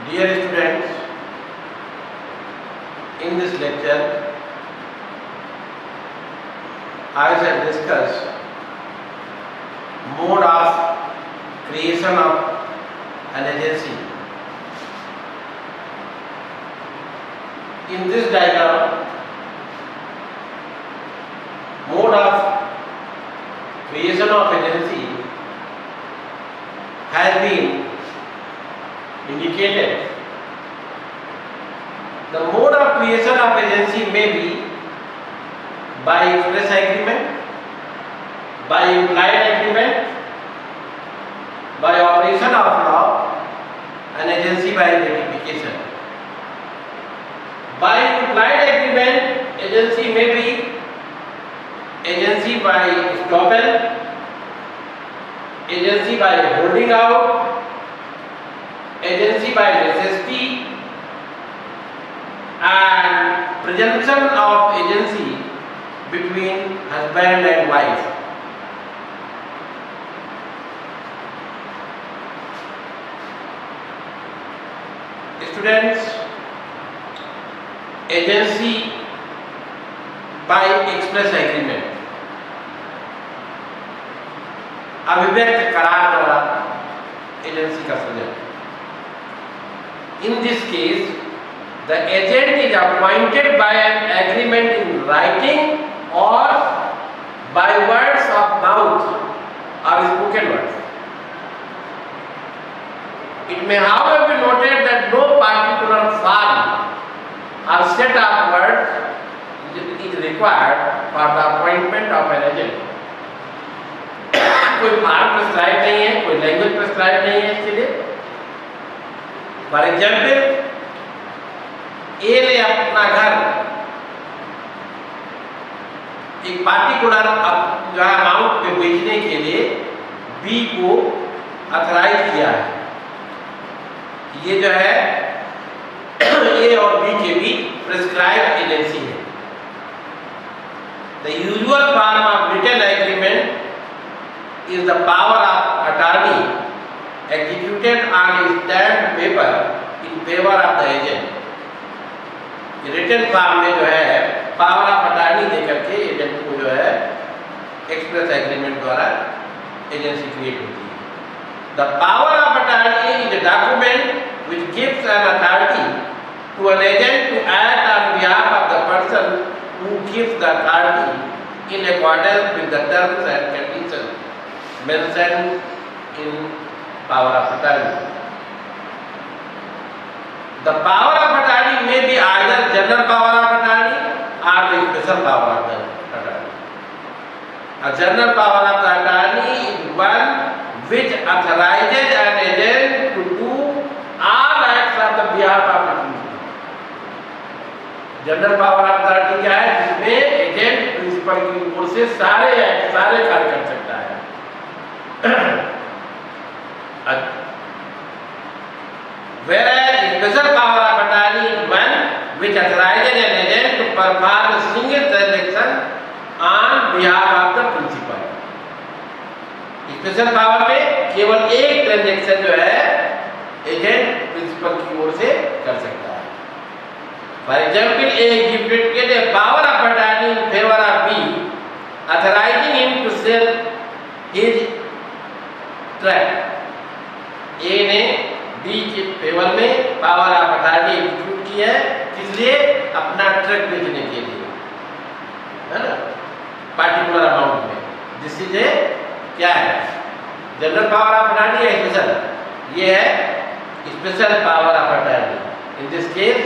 Dear students, in this lecture, I shall discuss mode of creation of an agency. In this diagram, mode of creation of agency has been indicated. The mode of creation of agency may be by express agreement, by implied agreement, by operation of law, and agency by ratification. By implied agreement, agency may be agency by estoppel, agency by holding out, agency by necessity, and presumption of agency between husband and wife. Students, agency by express agreement, अभिव्यक्त करार द्वारा agency का सृजन. In this case, the agent is appointed by an agreement in writing or by words of mouth or spoken words. It may however be noted that no particular form or set of words is required for the appointment of an agent. कोई form prescribe नहीं है, कोई language prescribe नहीं है इसके लिए. For example, ए ने अपना घर एक पार्टिकुलर जो है अमाउंट पे बेचने के लिए बी को अथराइज किया है. ये जो है ए और बी के बीच प्रिस्क्राइब एजेंसी है. The usual form of written agreement is the power of attorney executed on a stamped paper in favor of the agent. Written form में जो है पावर ऑफ अटॉर्नी देकर के एजेंट को जो है एक्सप्रेस एग्रीमेंट द्वारा एजेंसी क्रिएट होती है. The power of attorney is a document which gives an authority to an agent to act on behalf of the person who gives the authority in accordance with the terms and conditions mentioned in power of attorney. The power of attorney may be either general power of attorney or the special power of the attorney. A general power of the attorney is one which authorizes an agent to do all acts on the behalf of the people. General power of authority क्या है? जिसमें agent principal की ओर से सारे कार्य कर सकता है. Whereas special power of attorney is one which authorizes an agent to perform a single transaction on behalf of the principal. Special power में केवल एक ट्रांजैक्शन जो है एजेंट प्रिंसिपल की ओर से कर सकता है. For example, A gives a power of attorney in favor of B, authorizing him to sell his truck. A ने बी के फेवर में पावर ऑफ अटॉर्नी एग्जीक्यूट की है. किस लिए? अपना ट्रक बेचने के लिए, है ना, पार्टिकुलर अमाउंट में. दिस इज ए क्या है? जनरल पावर ऑफ अटॉर्नी है स्पेशल. ये है special power of attorney. In this case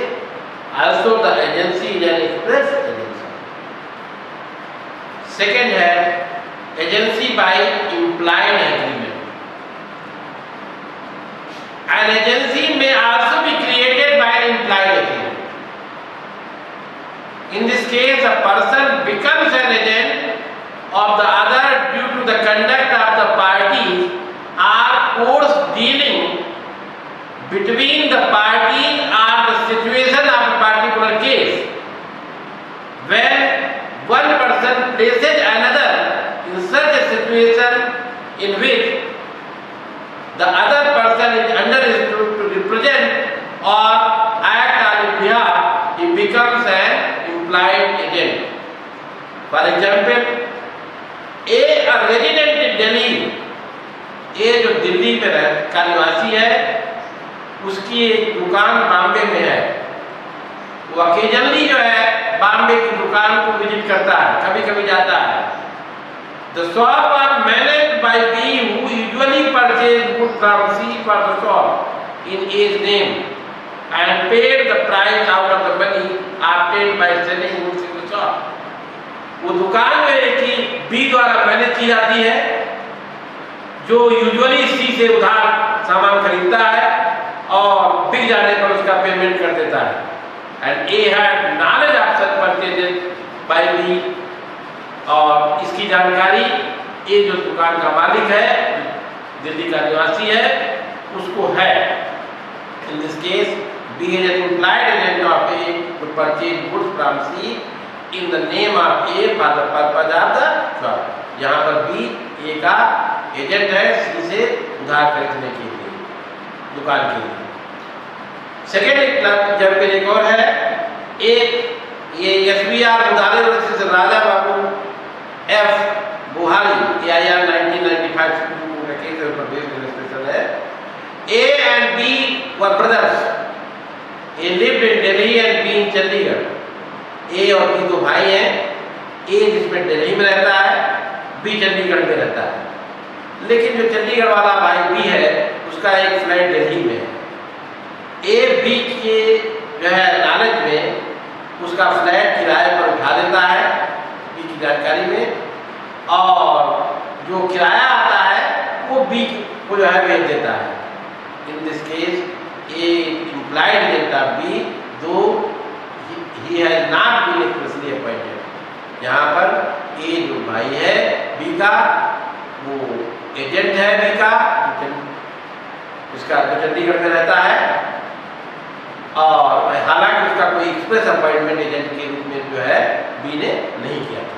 also the agency is an express agency. Second है agency by implied agreement. An agency may also be created by an implied agreement. In this case, a person becomes an agent of the other due to the conduct of the parties or course dealing between the parties or the situation of a particular case. When one person places another in such a situation in which the other person is understood to represent का निवासी है, उसकी एक दुकान बॉम्बे में है, वो occasionally जो है बॉम्बे की दुकान को विजिट करता है, कभी कभी जाता है। The shop are managed by B, who usually purchase goods from C for the shop in A's name and paid the price out of the money obtained by selling goods in the shop. वो दुकान जो है कि B द्वारा manage की जाती है, जो यूजुअली C से उधार सामान खरीदता है और बिक जाने पर उसका पेमेंट कर देता है। And A had knowledge of such purchases by B, और इसकी जानकारी ये जो दुकान का मालिक है, दिल्ली का निवासी है, उसको है। In this case, B is an implied agent of A to purchase goods from C in the name of A for the purpose of the shop. यहाँ पर B A का एजेंट है C से उधार खरीदने के लिए, दुकान के लिए। सेकेंड एग्जाम्पल एक और है, एक ये SBR उधारे वर्सेस राजा बाबू F बुहारी AIR 1995 का केस है, ऊपर बेस्ड इलस्ट्रेशन है। A and B were brothers. A lived in Delhi and B in Chandigarh. A और B दो भाई हैं, A जिसमें दिल्ली में रहता है, B चंडीगढ़ में रहता है। लेकिन जो चंडीगढ़ वाला भाई B है, उसका एक फ्लैट दिल्ली में है। A B के जो है लालच में उसका फ्लैट किराए पर उठा देता है B की जानकारी में, और जो किराया आता है वो B को जो है भेज देता है। इन this case A implied agent of B, though he has not been expressly appointed। यहाँ पर A जो भाई है B का, वो एजेंट है B का, उसका जो चंडीगढ़ में रहता है, और हालांकि उसका कोई एक्सप्रेस अपॉइंटमेंट एजेंट के रूप में जो है बी ने नहीं किया था।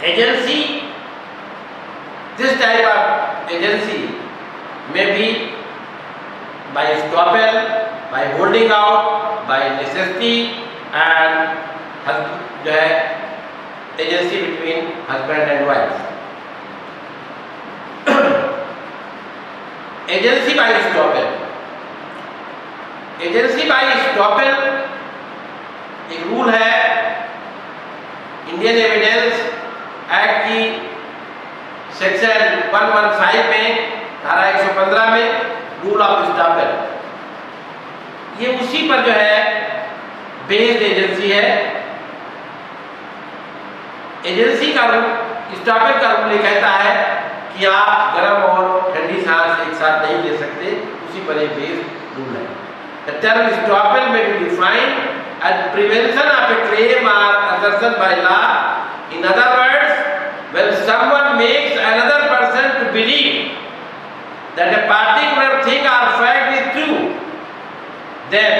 Agency, this type of agency में भी by estoppel, by holding out, by necessity and जो है agency between husband and wife. Agency by estoppel, agency by estoppel एक रूल है इंडियन एविडेंस एक्ट की सेक्शन 115 में, धारा 115 में, रूल ऑफ स्टॉपेल। ये उसी पर जो है बेस्ड एजेंसी है। एजेंसी का रूल, स्टॉपेल का रूल ये कहता है कि आप गर्म और ठंडी सांस एक साथ नहीं ले सकते, उसी पर एक बेस्ड रूल है। The term estoppel may be defined as prevention of a claim or assertion by law. In other words, when someone makes another person to believe that a particular thing or fact is true, then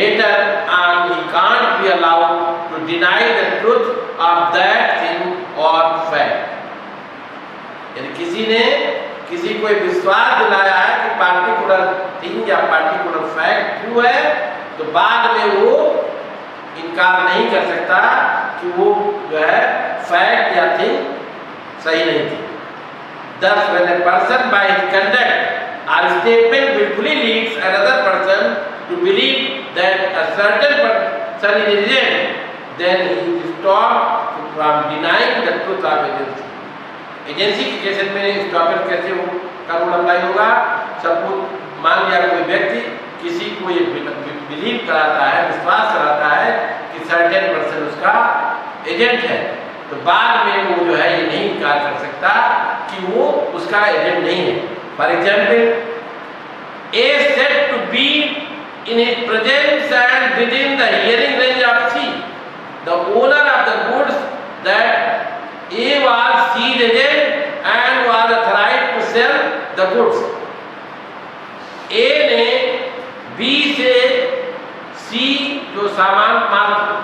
later on he can't be allowed to deny the truth of that thing or fact. यानी किसी ने किसी को विश्वास दिलाया है कि particular thing या पार्टिकुलर फैक्ट ट्रू है, तो बाद में वो इनकार नहीं कर सकता कि वो जो है फैक्ट या थिंग सही नहीं थी। Thus, when a person by his conduct or statement willfully leads another person to believe that a certain person is innocent, then he is stopped from denying the truth of agency. Agency के case में estoppel कैसे हो का rule apply होगा? Suppose मान लिया कोई व्यक्ति किसी को ये बिलीव कराता है, विश्वास कराता है कि सर्टेन पर्सन उसका एजेंट है, तो बाद में वो जो है ये नहीं इनकार कर सकता कि वो उसका एजेंट नहीं है। For example, A said to B in his presence and within the hearing range of C, the owner of the goods, that A was C's agent and was authorized to sell the goods. A ने B से C जो सामान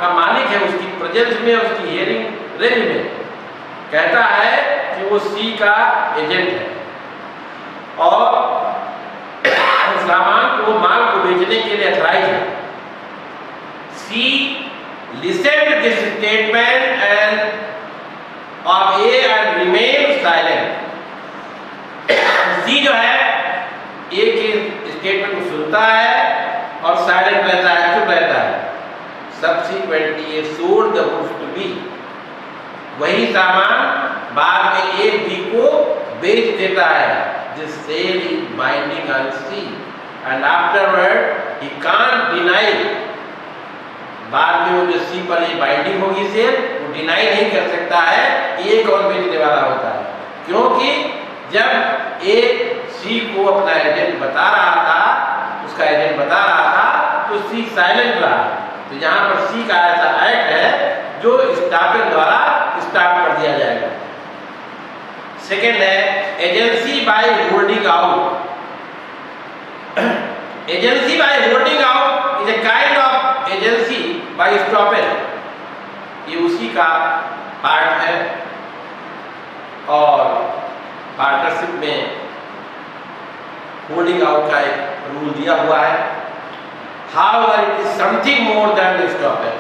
का मालिक है उसकी presence में, उसकी हियरिंग रेंज में कहता है कि वो C का एजेंट है और सामान को, माल को बेचने के लिए अथराइज है। C listened this statement and of A and remained silent. एक ही स्टेटमेंट को सुनता है और साइलेंट रहता है, चुप रहता है। Subsequently A sold the goods to B, वही सामान बाद में A B को बेच देता है। This sale is binding on C and afterward he can't deny, बाद में वो जो C पर ये बाइंडिंग होगी सेल, वो डिनाई नहीं कर सकता है कि ये कौन बेचने वाला होता है, क्योंकि जब A C को अपना एजेंट बता रहा था, उसका एजेंट बता रहा था, तो C साइलेंट रहा। तो यहाँ पर C का ऐसा एक्ट है जो स्टॉपर द्वारा स्टॉप कर दिया जाएगा। सेकेंड है agency bye holding out. Agency bye holding out is a kind of agency bye stopper, ये उसी का पार्ट है और पार्टनरशिप में होल्डिंग आउट का एक रूल दिया हुआ है। However, it is something more than the stopper.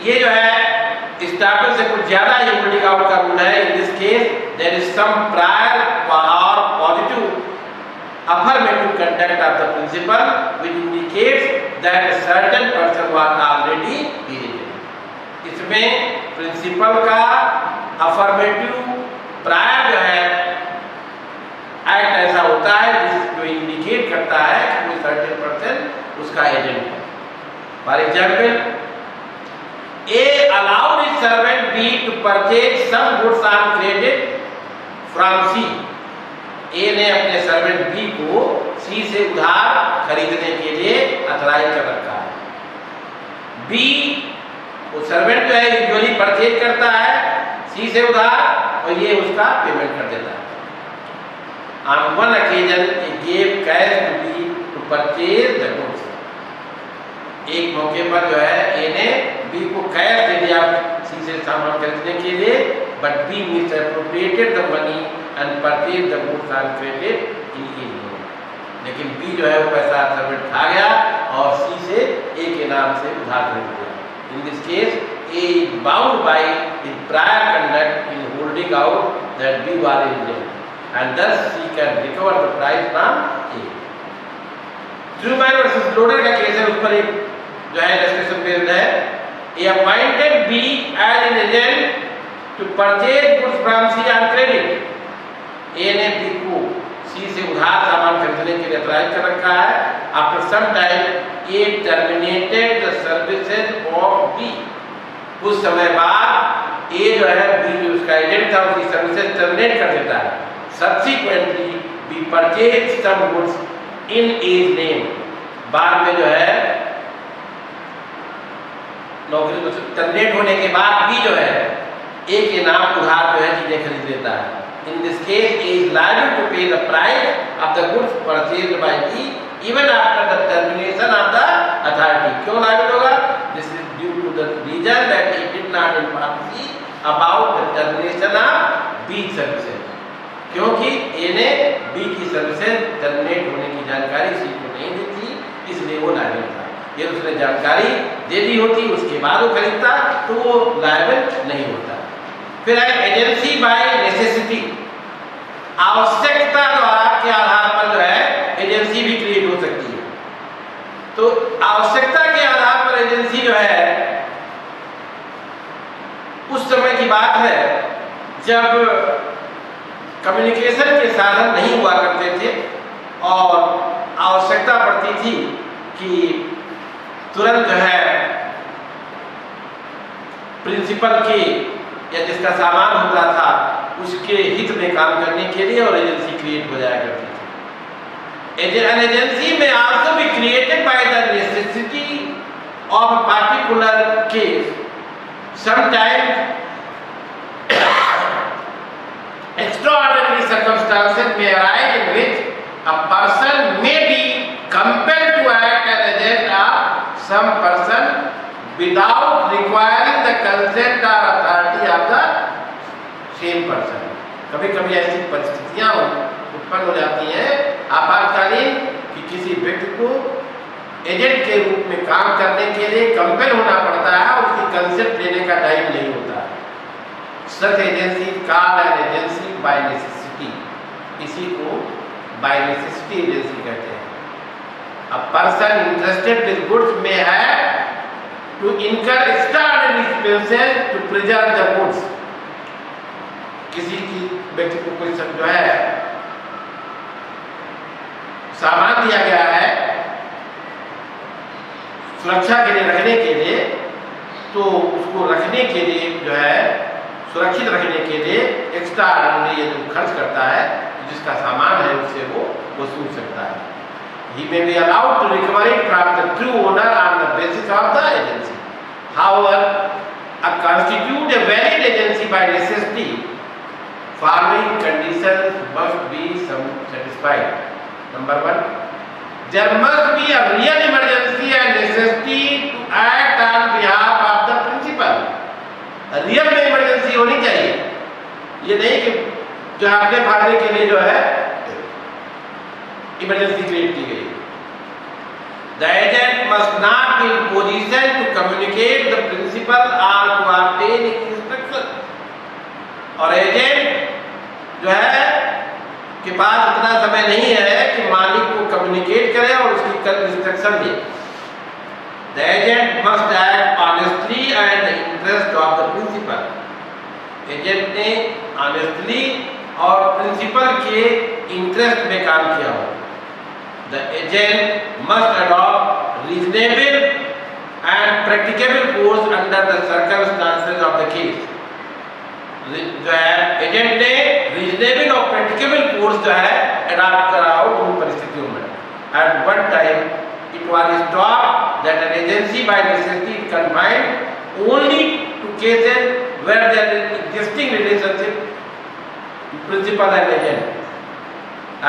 ये जो है स्टॉपर से कुछ ज्यादा ही होल्डिंग आउट का रूल है। In this case, there is some prior or positive affirmative conduct of the principal, which indicates that a certain person was already eligible. इसमें principal का अफर्मेटिव प्रायर जो है एक्ट ऐसा होता है जो इंडिकेट करता है कि कोई सर्टेन पर्सन उसका एजेंट है। For example, A allowed his servant B to purchase some goods on credit from C. A ने अपने सर्वेंट बी को सी से उधार खरीदने के लिए अथराइज कर रखा है। बी वो सर्वेंट जो है यूजुअली परचेज करता है सी से उधार और ये उसका पेमेंट कर देता है। On one occasion, he gave cash to B to purchase the goods. एक मौके पर जो है ए ने बी को कैश दे दिया सी से सामान खरीदने के लिए, but B misappropriated the money and purchased the goods on credit in his name. लेकिन बी जो है वो पैसा सर्वेंट खा गया और सी से ए के नाम से उधार खरीद लिया। In this case, A is bound by his prior conduct in holding out that B was eligible, and thus he can recover the price from A. Truman versus Loader का केस है, उस पर एक जो है डिस्कशन बेस्ड है। A appointed B as an agent to purchase goods from C on credit. A ने B को C से उधार सामान खरीदने के लिए अथराइज कर रखा है। After some time, A terminated the services of B. कुछ समय बाद A जो है B जो उसका एजेंट था उसकी सर्विसेज टर्मिनेट कर देता है। Subsequently, we purchased some goods in A's name. बाद में जो है नौकरी को टर्मिनेट होने के बाद B जो है A के नाम उधार जो है चीजें खरीद लेता है। In this case, A is liable to pay the price of the goods purchased by B even after the termination of the authority. क्यों liable होगा? This is due to the reason that he did not inform C about the termination of B services. क्योंकि ए ने B की services terminate होने की जानकारी सी को नहीं दी थी, इसलिए वो लायबल था। ये उसने जानकारी दे दी होती उसके बाद वो खरीदता तो वो लायबल नहीं होता। फिर है एजेंसी बाय नेसेसिटी। आवश्यकता द्वारा के आधार पर जो है एजेंसी भी क्रिएट हो सकती है। तो आवश्यकता के आधार पर एजेंसी जो है उस समय की बात है जब कम्युनिकेशन के साधन नहीं हुआ करते थे और आवश्यकता पड़ती थी कि तुरंत जो है प्रिंसिपल के या जिसका सामान होता था उसके हित में काम करने के लिए और एजेंसी क्रिएट हो जाया करती थी। An agency may also be created by the necessity of a particular case. Sometimes extraordinary circumstances may arise in which a person may be compelled to act as agent of some person without requiring the consent or authority of the same person. कभी-कभी ऐसी परिस्थितियां उत्पन्न हो जाती हैं आपातकालीन कि किसी व्यक्ति को एजेंट के रूप में काम करने के लिए कंपेल होना पड़ता है, उसकी कंसेंट लेने का टाइम नहीं होता। Such agency is called an agency by necessity. इसी को बाय नेसेसिटी एजेंसी कहते हैं। A person interested with goods में है to incur extraordinary expenses to preserve the goods. किसी की व्यक्ति को कोई सब जो है सामान दिया गया है सुरक्षा के लिए, रखने के लिए, तो उसको रखने के लिए जो है सुरक्षित रखने के लिए एक्स्ट्रा ऑर्डिनरी जो खर्च करता है, जिसका सामान है उससे वो वसूल सकता है। He may be allowed to recover it from the true owner on the basis of the agency. However, a constitute a valid agency by necessity, following conditions must be satisfied. Number 1, there must be a real emergency and necessity to act on behalf of the principal. Real में emergency होनी चाहिए, ये नहीं कि जो आपने भागने के लिए जो है इमरजेंसी क्रिएट की गई। The agent must not be in position to communicate the principal or to obtain instructions. और एजेंट जो है के पास इतना समय नहीं है कि मालिक को कम्युनिकेट करे और उसकी instruction they. The agent must act honestly and the interest of the principal. Agent ने ऑनेस्टली और प्रिंसिपल के इंटरेस्ट में काम किया हो। The agent must adopt reasonable and practicable course under the circumstances of the case. जो है agent ने रीजनेबल और प्रैक्टिकेबल कोर्स जो है अडॉप्ट करा हो उन परिस्थितियों में। At one time it was thought that an agency by necessity is confined only to cases where there is existing relationship principal and agent,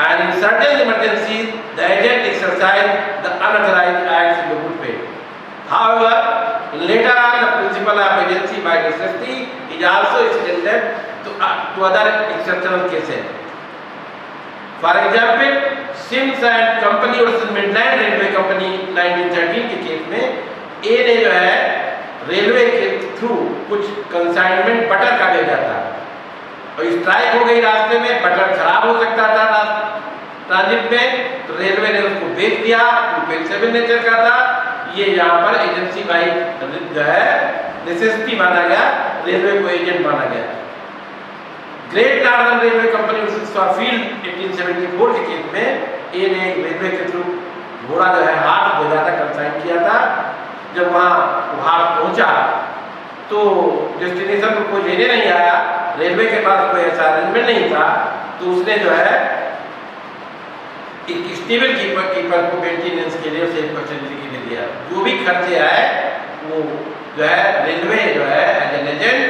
and in certain emergencies the agent exercise the unauthorized acts in the good faith. However, later on the principle of agency by necessity is also extended to other exceptional cases. For example, Sims and Company versus Midland Railway Company 1913 के case में ए ने जो है railway के through कुछ consignment butter का भेजा था और स्ट्राइक हो गई रास्ते में, बटर खराब हो सकता था ट्रांजिट में, तो रेलवे ने उसको बेच दिया, पेंसेबल नेचर का था। ये यहाँ पर एजेंसी बाई जो है नेसेसिटी माना गया, रेलवे को एजेंट माना गया। Great northern railway company field 1874 के केस में ए ने रेलवे के थ्रू घोड़ा जो है हाथ भेजा था, कंसाइन किया था। जब वहाँ हाथ पहुँचा तो डेस्टिनेशन को कोई लेने नहीं आया, रेलवे के पास कोई ऐसा अरेंजमेंट नहीं था, तो उसने जो है एक स्टेबल कीपर को मेंटेनेंस के लिए उसे पर्सेंटेज के लिए दिया। जो भी खर्चे आए वो जो है रेलवे जो है एज एन एजेंट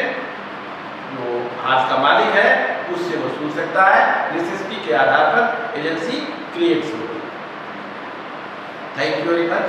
जो हाथ का मालिक है उससे वसूल सकता है। नेसेसिटी के आधार पर एजेंसी क्रिएट्स होगी। Thank you very much.